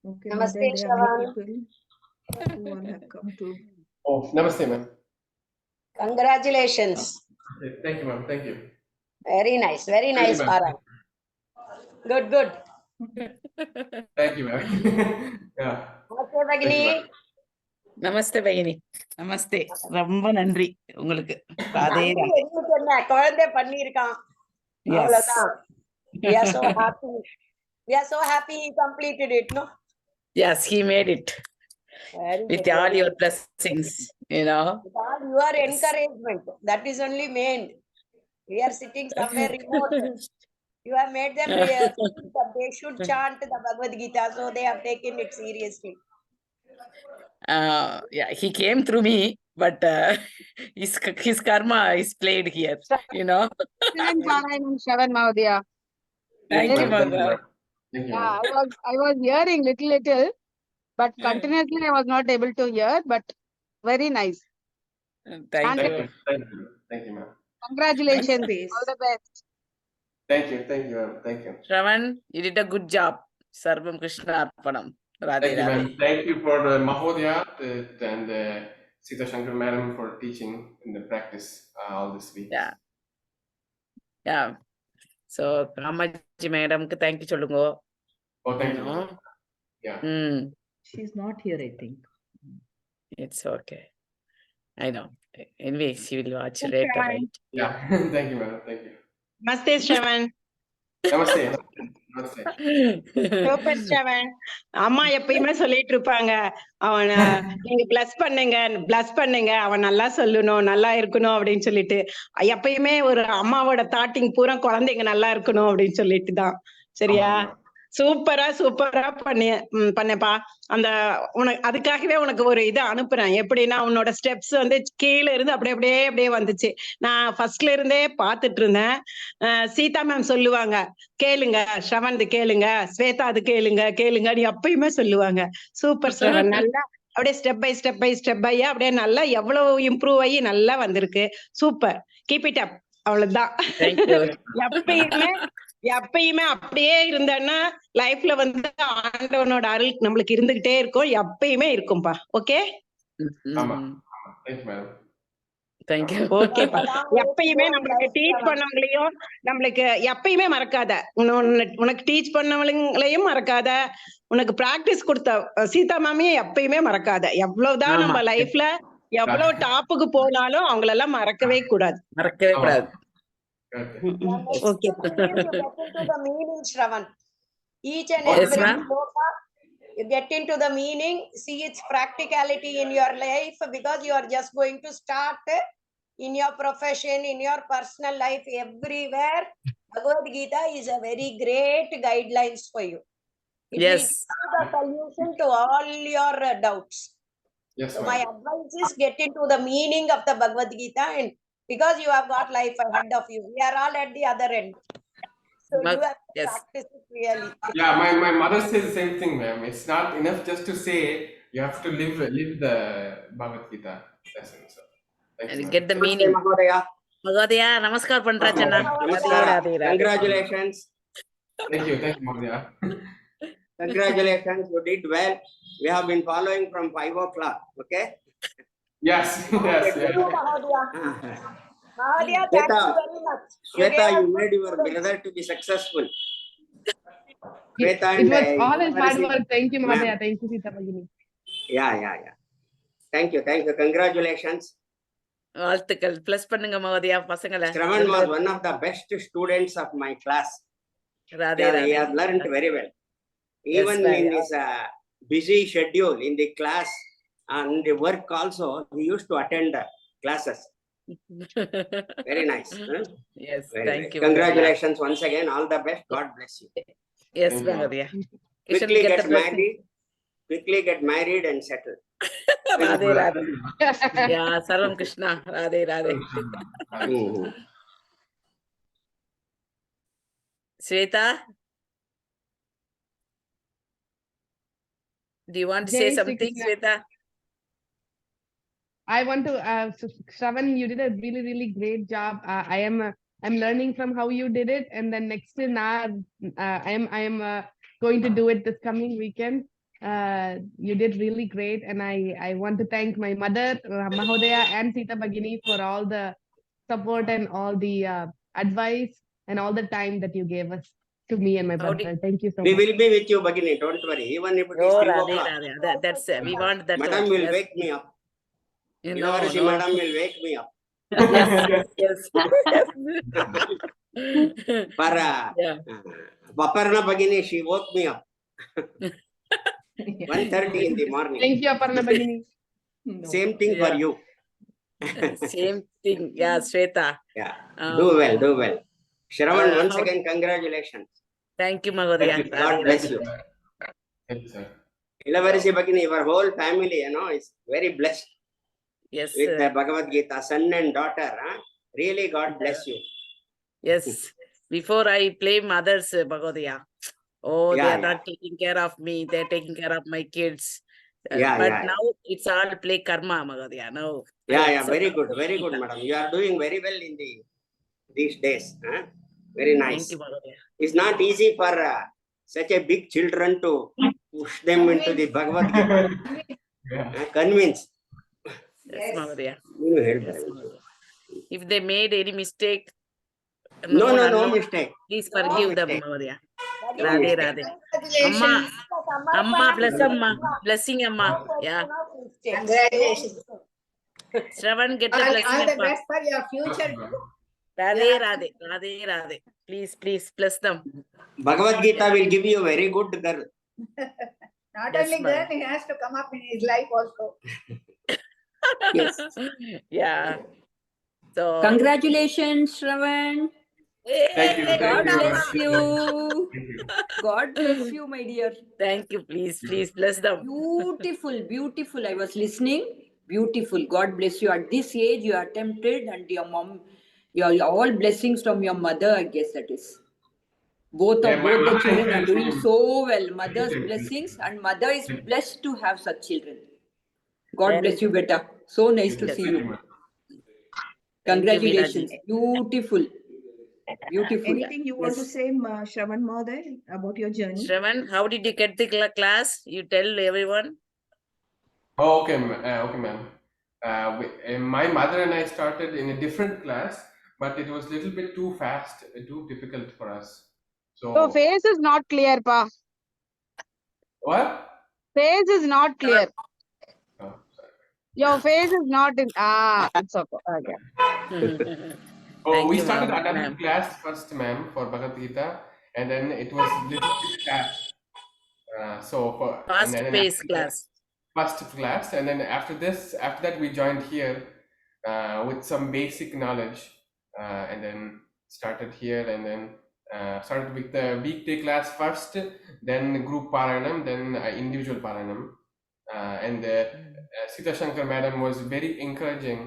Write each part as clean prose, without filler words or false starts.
Okay, Namaste, Mahoday, there are many Shravan. people who all have come to. Oh, namaste, ma'am. Congratulations. Okay, thank you, ma'am. Thank you. Very nice, Thank you, ma'am. Parag. Good, good. Thank you, ma'am. Yeah. Namaste, Thank you, Bagini. ma'am. நமஸ்தே பகினி நமஸ்தே ரொம்ப நன்றி உங்களுக்கு ராதே நன்றி ராதே எங்களுக்கு என்ன குழந்தை பண்ணியிருக்கான் Yes. அவ்வளவுதான். We are so happy. We are so happy he completed it, no? Yes, he made it Very with good. all your blessings, you know. With all your encouragement. That is only main. We are sitting somewhere remote. You have made them think that they should chant the Bhagavad Gita, so they have taken it seriously. Yeah, he came through me, but his karma is played here, you know. Shravan Mahodaya. Thank you, ma'am. Thank you, Mother. ma'am. Thank you, Yeah, ma'am. I was hearing little, but continuously I was not able to hear. But very nice. Thank And you. Thank you. Thank you, ma'am. congratulations. Nice face. All the best. Thank you. Thank you, ma'am. Thank you. Shravan, you did a good job. Sarvam Krishna Arpanam. Radhe Thank you, Radhe. ma'am. Thank you for Mahodaya and Sita Shankar madam for teaching in the practice all this week. Yeah. Yeah. So, Kamaji madam ku thank you சொல்லுங்க. Oh, thank you. know. ma'am. Yeah. She's not here, I think. It's okay. I know. Anyway, she will watch Yes, later, Shravan. right? Yeah. Thank you, ma'am. Thank you. Namaste, Shravan. Namaste. Namaste. Super, Shravan. அம்மா எப்பயுமே சொல்லிட்டு இருப்பாங்க அவனை நீங்க plus பண்ணுங்க அவன் நல்லா சொல்லணும் நல்லா இருக்கணும் அப்படின்னு சொல்லிட்டு எப்பயுமே ஒரு அம்மாவோட தாட்டிங் பூரா குழந்தைங்க நல்லா இருக்கணும் அப்படின்னு சொல்லிட்டு தான் சரியா ஆமா. சூப்பரா பண்ணப்பா அந்த உனக்கு அதுக்காகவே உனக்கு ஒரு இதை அனுப்புறேன் எப்படின்னா உன்னோட ஸ்டெப்ஸ் வந்து கீழே இருந்து அப்படியே வந்துச்சு நான் ஃபர்ஸ்ட்ல இருந்தே பாத்துட்டு இருந்தேன் சீதா மேம் சொல்லுவாங்க கேளுங்க ஸ்ரவன் கேளுங்க ஸ்வேதா அது கேளுங்க நீ எப்பயுமே சொல்லுவாங்க சூப்பர் ஸ்ரவன் நல்லா அப்படியே ஸ்டெப் பையா அப்படியே நல்லா எவ்வளவு இம்ப்ரூவ் ஆகி நல்லா வந்திருக்கு சூப்பர் கீப் இட் அப் அவ்வளவுதான் எப்பயுமே அப்படியே இருந்தேன்னா லைஃப்ல வந்து ஆண்டவனோட அருள் நம்மளுக்கு இருந்துகிட்டே இருக்கும் எப்பயுமே இருக்கும்பா ஓகே ஆமா. Thank you, madam. Thank you. ஓகேப்பா எப்பயுமே நம்மளுக்கு டீச் பண்ணவங்களையும் நம்மளுக்கு எப்பயுமே மறக்காத உனக்கு டீச் பண்ணவங்களையும் மறக்காத உனக்கு பிராக்டிஸ் கொடுத்த சீதா மேமையும் எப்பயுமே மறக்காத எவ்வளவுதான் நம்ம லைஃப்ல எவ்வளவு டாப்புக்கு போனாலும் அவங்களெல்லாம் மறக்கவே கூடாது மறக்கவே கூடாது okay the meaning, Shravan. Each and Yes, every ma'am. sloka, you get into the meaning, see its practicality in your life, because you are just going to start in your profession, in your personal life, everywhere. Bhagavad Gita is a very great guidelines for you. It Yes. will give the solution to all your doubts. Yes, So ma'am. my advice is get into the meaning of the Bhagavad Gita, and because you have got life ahead of you, we are all at the other end. So you have to Yes. practice it really. Yeah, my mother says the same thing, ma'am. It's not enough just to say. You have to live the Bhagavad Gita lesson. So, thanks, And ma'am. get the meaning. Mahodaya, namaskar பண்றா சென்னா. Radhe Radhe. Congratulations. Thank you, Mahodaya. Congratulations, you did well. We have been following from 5 o'clock. Okay. Yes, yes, yes. Mahodaya, thank Shweta, you very much. Shweta, gave you us made good your students. brother to be successful. Shweta It and was all his hard Marisi. work. Thank you, Ma'am. Mahodaya. Thank you, Sita Bhagini. Yeah. Thank you. Congratulations. வாழ்த்துக்கள் plus பண்ணுங்க மகோதயா பசங்களை. Shravan was one of the best students of my class. Radhe He Radhe. has learned very well. Even Yes, in his busy schedule in the class and the work also, he used to attend the classes. Very nice. Huh? Yes, Very thank nice. you. Congratulations once again. All the best. God bless you. Yes, Thank you. Mahodaya. Quickly get married and settle. Radhe Radhe. யா சர்வம் Krishna. Radhe Radhe. Shweta, do you want to say Jai Shri something, Krishna. Shweta? I want to, Shravan, you did a really, really great job. I'm learning from how you did it, and then next now, I am going to do it this coming weekend. You did really great, and I want to thank my mother, Mahodaya, and Sita Bhagini for all the support and all the advice and all the time that you gave us to me and my How brother. Thank you so We much. will be with you, Bhagini. Don't worry. Even if it is Oh, 3 Radhe, o'clock, Radhe. That's we want that Madam one. will Yes, wake me up. you know, Ilavarasi no. Madam will wake me up. Yes, yes. For Yeah. Paparna Bhagini, she woke me up. 1:30 in the morning. Thank you, Aparna Bhagini. No. Same thing for Yeah. you. Same thing. Yeah, Shweta. Yeah. Um, Do well, do well. Shravan, once how- again, congratulations. Thank you, Mahodaya. Thank you, God Radhe, bless Radhe. you. Thank you, sir. Ilavarasi Bhagini, your whole family, is very blessed Yes, with the Bhagavad Gita, son and daughter. Really, God bless you. yes. Before I blame others, Mahodaya. Oh, they Yeah, are not taking care of me. They're taking care of my kids. Yeah, But yeah. now it's all play karma, Mahodaya. No. I Yeah, accept very all good, Gita. madam. You are doing very well in these days. Very nice. Thank you, Mahodaya. It's not easy for such a big children to push them into the Bhagavad Gita. Yeah. Convince. Yes, Mahodaya. You help Yes, them. Mahodaya. If they made any mistake, No unknown, mistake. please forgive them, mistake. Mahodaya. No Radhe, mistake. Radhe. Amma, Amma, bless Amma. Blessing Amma. Yeah. Congratulations. Shravan, get the All blessing the Amma. best for your future. Radhe, Radhe. Radhe, Radhe. Please, please, bless them. Bhagavad Gita will give you a very good girl. Not Yes, only ma'am. girl, he has to come up in his life also. Yes. Yeah. So, Congratulations, Shravan. Thank you. God Thank you. bless you. Thank you. God bless you, my dear. Thank you. Please, please bless them. Beautiful, beautiful. I was listening. Beautiful. God bless you. At this age, you attempted, and your mom, your all blessings from your mother, I guess that is. Both Yeah, of my both the mother children are doing encouraged me. so well. Mother's Thank you. blessings, and mother is blessed to have such children. God Very bless you, beta. So nice to Yes. see Thank you. you, ma'am. Thank you, Congratulations. Beautiful. Beautiful. Anything you want to Yes. say, Shravan Mahoday, about your journey? Shravan, how did you get the class? You tell everyone. Oh, okay, okay, ma'am. My mother and I started in a different class, but it was a little bit too fast, too difficult for us. Your So face is not clear, Pa. what? Face is not clear. Oh, sorry. Your face is not in. It's okay. Okay. Oh, Thank we you, started ma'am. attending class first, ma'am, for Bhagavad Gita, and then it was a little bit fast. Fast paced class. First class, and then after that we joined here with some basic knowledge, and then started here, and then started with the weekday class first, then group Parayanam, then individual Parayanam, and Sita Shankar madam was very encouraging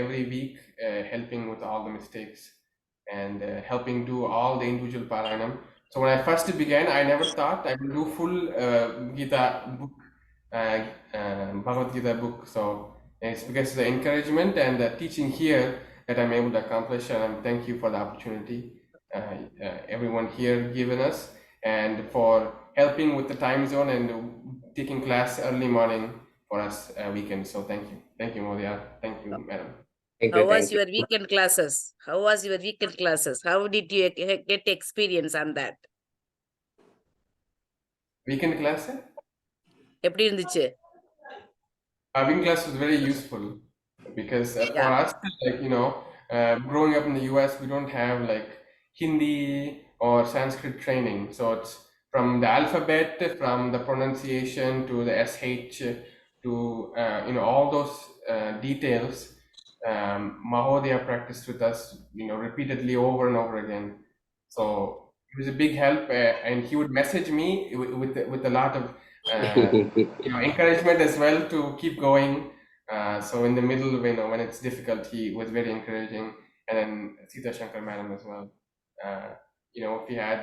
every week, helping with all the mistakes and helping do all the individual Parayanam. So when I first began, I never thought I would do full Gita book, Bhagavad Gita book. So it's because of the encouragement and the teaching here that I'm able to accomplish, and I thank you for the opportunity everyone here given us, and for helping with the time zone and taking class early morning for us weekend. So thank you, Mahodaya. Thank you, madam. Thank How you. was Thank you. your weekend classes? How was your weekend classes? How did you get experience on that? Weekend class? எப்படி இருந்துச்சு? Weekend class was very useful because for Yeah. us, like, growing up in the US, we don't have like Hindi or Sanskrit training. So it's from the alphabet, from the pronunciation to the SH to all those details. Mahodaya practiced with us, repeatedly over and over again. So it was a big help, and he would message me with a lot of encouragement as well to keep going. So in the middle, when it's difficult, he was very encouraging, and then Sita Shankar madam as well. If he had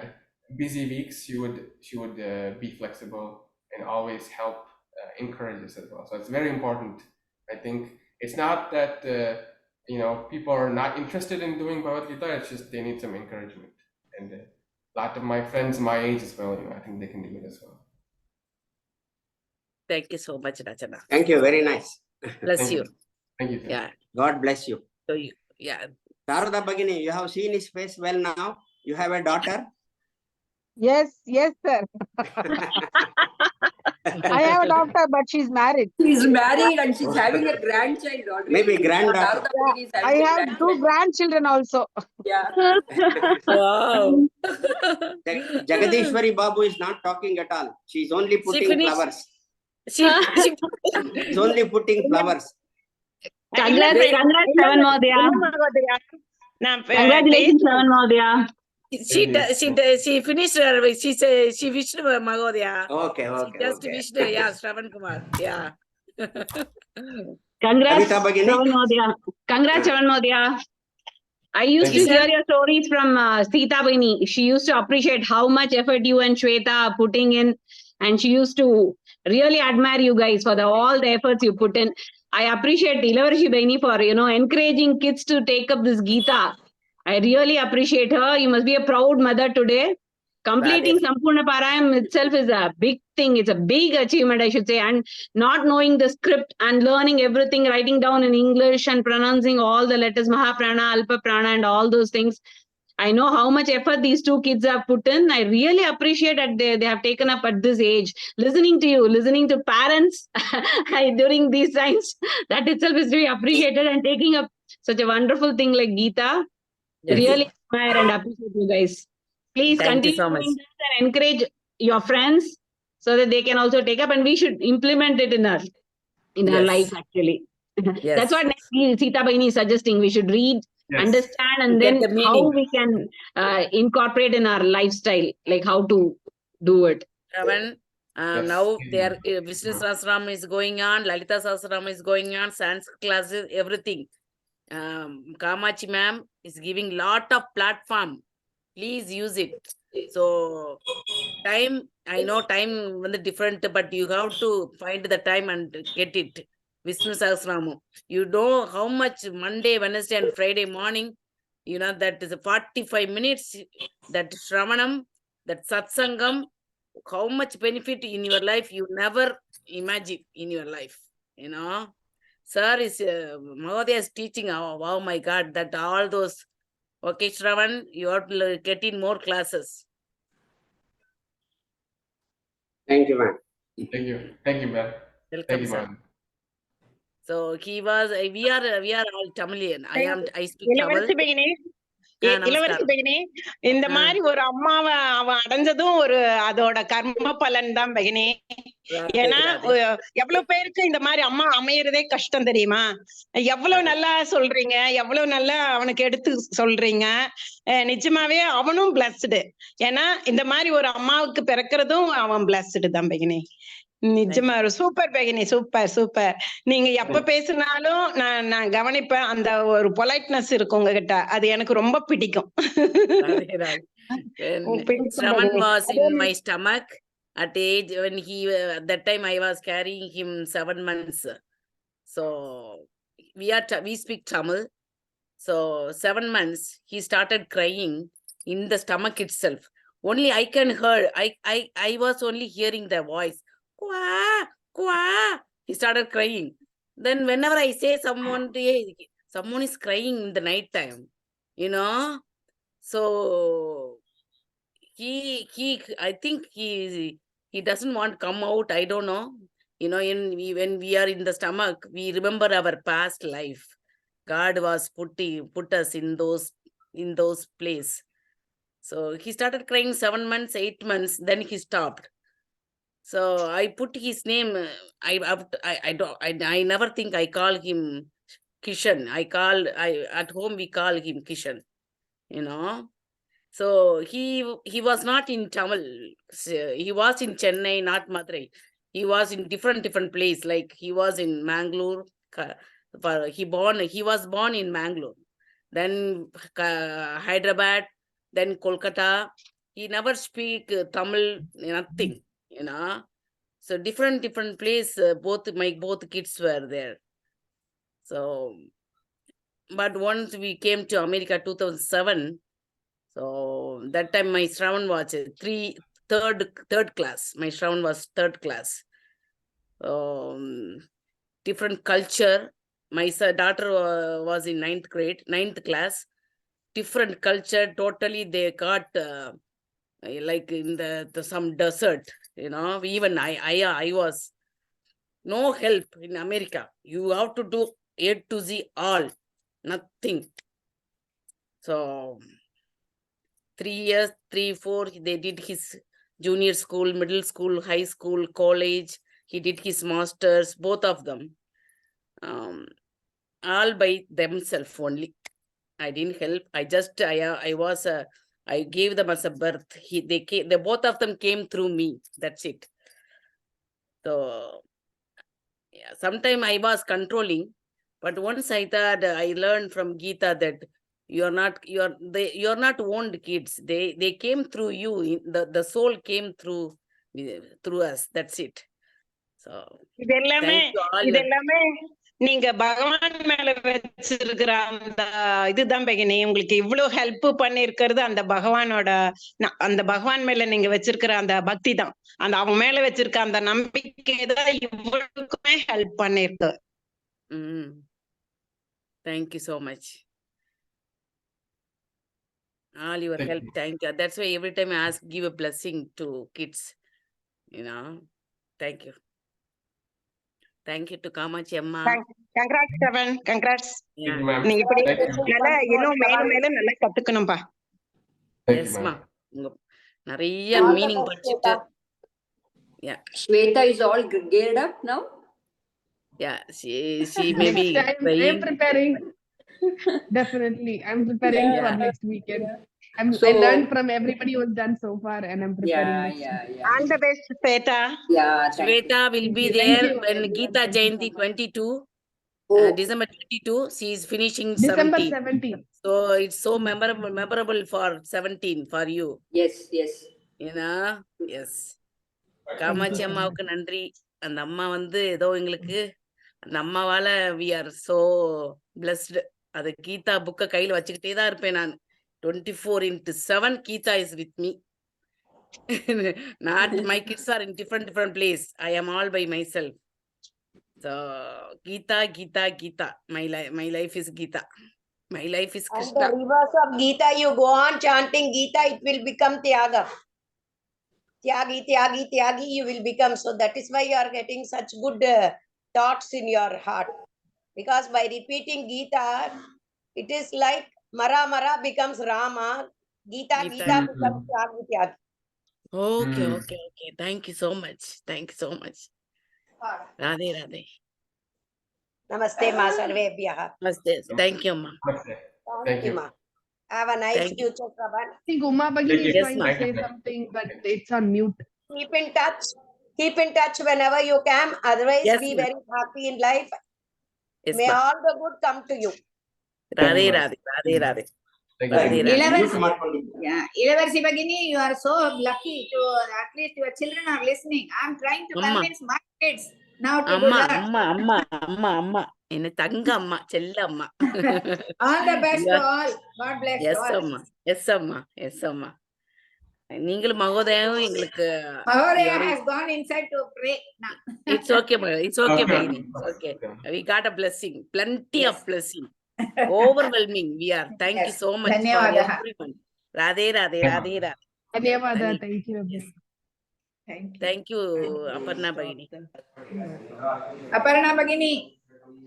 busy weeks, she would be flexible and always help, encourage us as well. So it's very important. I think it's not that people are not interested in doing Bhagavad Gita. It's just they need some encouragement, and a lot of my friends my age as well, I think they can do it as well. Thank you so much, Rachana. Thank you. Very nice. Bless Thank you. you. Thank you. Sir. Yeah. God bless you. So you, yeah. Sarada Bhagini, you have seen his face well now. You have a daughter. Yes, sir. I have a daughter, but she's married. She's married and she's having a grandchild already. Maybe granddaughter. Narada Bhagini is I having a have two grandchild. grandchildren also. Yeah. Wow. Jagadishwari Babu is not talking at all. She's only putting finished. flowers. She She's only putting flowers. Congrats, Shravan Mahodaya. Congratulations, Shravan Mahodaya. she finished her. She said she wished Mahodaya. Okay, She okay. just okay. wished, yeah, Shravan Kumar. Yeah. Congrats, Kavita Bhagini. Shravan Mahodaya. Congrats, Shravan Mahodaya. I used Thank to you. hear your stories from Sita Bhagini. She used to appreciate how much effort you and Shweta are putting in, and she used to really admire you guys for all the efforts you put in. I appreciate Ilavarshi Bhagini for encouraging kids to take up this Gita. I really appreciate her. You must be a proud mother today. Completing Sampurna Parayam itself is a big thing. It's a big achievement, I should say. And not knowing the script and learning everything, writing down in English and pronouncing all the letters, Mahaprana, Alpa Prana, and all those things. I know how much effort these two kids have put in. I really appreciate that they have taken up at this age. Listening to you, listening to parents during these times, that itself is to be appreciated, and taking up such a wonderful thing like Gita. Yes. Really admire and appreciate you guys. Please Thank you continue so much. doing this and encourage your friends so that they can also take up, and we should implement it in our Yes. life actually. Yes. That's what Sita Bhagini is suggesting. We should read, Yes. understand, and Get then the how meaning. we can incorporate in our lifestyle, like how to do it. Shravan, Yes. now their Vishnu Sahasranam is going on, Lalita Sahasranam is going on, Sanskrit classes, everything. Kamachi ma'am is giving lot of platform. Please use it. So time, I know time is different, but you have to find the time and get it. Vishnu Sahasranam. You know how much Monday, Wednesday, and Friday morning, that is 45 minutes, that Shravanam, that Satsangam, how much benefit in your life you never imagine in your life, Sir is, Mahodaya is teaching, oh my God, that all those, okay, Shravan, you are getting more classes. Thank you, ma'am. Thank you. Thank you, ma'am. Thank Welcome, you, sir. ma'am. So he was, we are all Tamilian. I speak Tamil. இளவரசி பகினி இளவரசி Namaskaram. பகினி இந்த மாதிரி ஒரு அம்மாவை அவன் அடைஞ்சதும் ஒரு அதோட கர்ம பலன் தான் பகினி. ஏன்னா எவ்வளவு பேருக்கு இந்த மாதிரி அம்மா அமையறதே கஷ்டம் தெரியுமா? எவ்வளவு நல்லா சொல்றீங்க, எவ்வளவு நல்லா அவனுக்கு எடுத்து சொல்றீங்க. நிஜமாவே அவனும் பிளஸ்டு. ஏன்னா இந்த மாதிரி ஒரு அம்மாவுக்கு பிறக்கிறதும் அவன் பிளஸ்டு தான் பகினி. நிஜமா சூப்பர் பகினி, சூப்பர் சூப்பர். நீங்க எப்ப பேசினாலும் நான் கவனிப்பேன். அந்த ஒரு பொலைட்னஸ் இருக்கு உங்ககிட்ட, அது எனக்கு ரொம்ப பிடிக்கும். Shravan was in my stomach at age when at that time I was carrying him 7 months. So we speak Tamil. So 7 months he started crying in the stomach itself. Only I can hear. I was only hearing the voice. Kwa, kwa. He started crying. Then whenever I say someone is crying in the night time, so I think he doesn't want to come out. I don't know. When we are in the stomach, we remember our past life. God was put us in those place. So he started crying 7 months, 8 months. Then he stopped. So I put his name. I never think I call him Kishan. At home we call him Kishan. So he was not in Tamil. He was in Chennai, not Madurai. He was in different place. Like he was in Mangalore. He was born in Mangalore. Then Hyderabad. Then Kolkata. He never speak Tamil. Nothing. So different place. Both kids were there. So, but once we came to America 2007. So that time my Shravan was third class. My Shravan was third class. different culture. My daughter was in 9th class. Different culture, totally they got like in the some desert, even I was no help in America. You have to do A to Z all, nothing. So 3 years, 3, 4, they did his junior school, middle school, high school, college. He did his masters, both of them, all by themselves only. I didn't help. I gave them as a birth. They both of them came through me. That's it. So yeah, sometime I was controlling, but once I thought I learned from Gita that you're not owned kids. They came through you. The soul came through us. That's it. So இதெல்லாமே thank you all. இதெல்லாமே நீங்க பகவான் மேல வச்சிருக்கிற அந்த இதுதான் பகினி உங்களுக்கு இவ்வளவு ஹெல்ப் பண்ணிருக்கிறது அந்த பகவானோட அந்த பகவான் மேல நீங்க வச்சிருக்கிற அந்த பக்தி தான் அந்த அவன் மேல வச்சிருக்க அந்த நம்பிக்கை தான் இவ்வளவுக்குமே ஹெல்ப் பண்ணிருக்கு. Thank you so much. All your help. Thank you. That's why every time I ask, give a blessing to kids. Thank you. Thank you to Kamachi Amma. Congrats seven, congrats. Yeah. நீங்க இப்படி நல்லா இன்னும் மேலும் மேலும் நல்லா கத்துக்கணும்பா. Yes, ma. நிறைய meaning படிச்சிட்டு. Yeah. Shweta is all geared up now. Yeah, she may be I'm preparing. Definitely, I'm preparing for next weekend. I learned from everybody who's done so far, and I'm preparing next week. All the best, Shweta. Yeah, Shweta will be Thank there you. when Everyone. Geeta Thank you Jayanti so much. 22, December 22. She is finishing December 17. 17th. So it's so memorable for 17 for you. Yes. Yes. Kamakshi அம்மாவுக்கு நன்றி. அந்த அம்மா ஏதோ எங்களுக்கு அந்த அம்மாவால we are so blessed. அது கீதா புக்கை கையில வச்சுக்கிட்டே தான் இருப்பேன் நான். 24/7 Geeta is with me. Not my kids are in different place. I am all by myself. So Geeta. My life is Geeta. My life is And Krishna. the reverse of Gita, you go on chanting Gita, it will become Tyaga. Tyagi, you will become. So that is why you are getting such good thoughts in your heart. Because by repeating Gita, it is like Mara becomes Rama, Gita becomes Tyagi. Okay. Thank you so much. Radhe. Namaste, Ma Sarvebhyah. Namaste. Thank you, Ma. Thank you, Ma. Have a nice Thank you. future, Prabhat. I think Uma Bhagini is Yes, trying to ma'am. say something, but it's on mute. Keep in touch whenever you can. Otherwise, Yes, be ma'am. very happy in life. Yes, May ma. all the good come to you. Radhe. Thank Radhe, you. Radhe. Ilavarsi Bhagini, you are so lucky to at least your children are listening. I'm trying to Amma. convince my kids now to do that. அம்மா என்ன தங்க அம்மா செல்ல அம்மா. All the best to Yeah. all. God bless Yes, all. அம்மா. நீங்களும் மகோதயாவும் எங்களுக்கு Mahodaya has gone inside to pray now. It's okay, Bhagini. It's okay. We got a blessing, plenty of blessing. Overwhelming we are. Thank you Yes. so much for Dhanyawadaha. everyone. Radhe. Dhanyawada. Thank you. Thank you, Aparna Bhagini. Aparna Bhagini,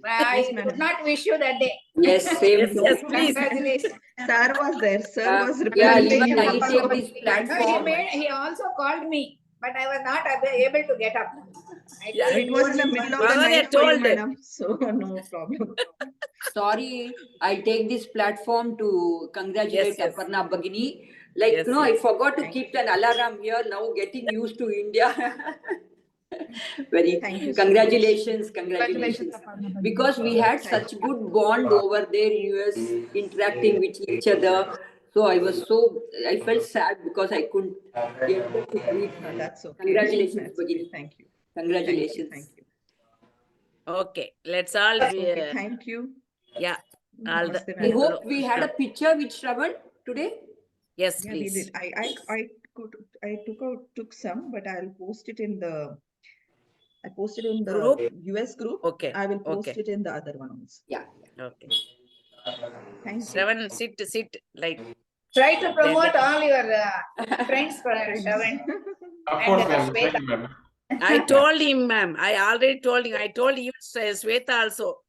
I Yes, madam. could not wish you that day. Yes, same. Yes, please. Congratulations. Sir was there. Sir was Yeah, representing even you. I take this No, platform. he also called me, but I was not able to get up. I Yeah, told It was in the him, middle of the Bhavana night for you, told. madam. So no problem. Sorry, I take this platform to congratulate Yes. Aparna Bhagini. Like, Yes, I yes. forgot to keep an alarm here. Now getting used to India. Very Thank you so congratulations. Congratulations, Aparna Bhagini. Because we had such good bond over there in US, interacting with each other. So I felt sad because I couldn't get to greet her. That's okay. Congratulations, That's okay. Bhagini. Thank you. Congratulations. Thank you. Okay, let's all be, Okay, thank you. yeah. All the, Namaste, I madam. hope we had a picture with Shravan today. yes, Yeah, we please. did. I took some, but I'll post it in the. I posted in the Group? US group. Okay. I will post Okay. it in the other one also. Yeah. Okay. Thank you. Shravan, sit like. Try to promote all your friends for Shravan. Of And course, the ma'am. Thank Shweta. you, ma'am. I told him, ma'am. I already told him. I told you, Shweta also.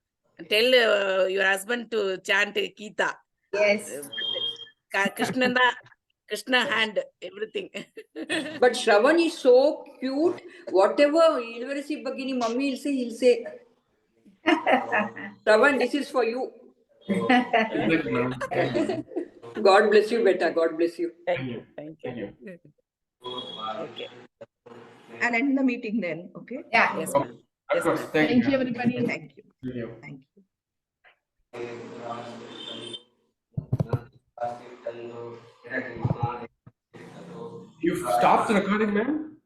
Tell your husband to chant Geeta. Yes. Krishna hand, everything. But Shravan is so cute. Whatever University Bhagini mummy will say, he'll say, Shravan, this is for you. Thank you, ma'am. Thank you. God bless you, beta. God bless you. Thank you. Thank Thank you. you. Okay. And end the meeting then, okay? Yeah. Yes, Oh, ma'am. of Yes, course. ma'am. Thank Thank you, you. everybody. Thank you. Thank you. Thank you. You've stopped the recording, ma'am?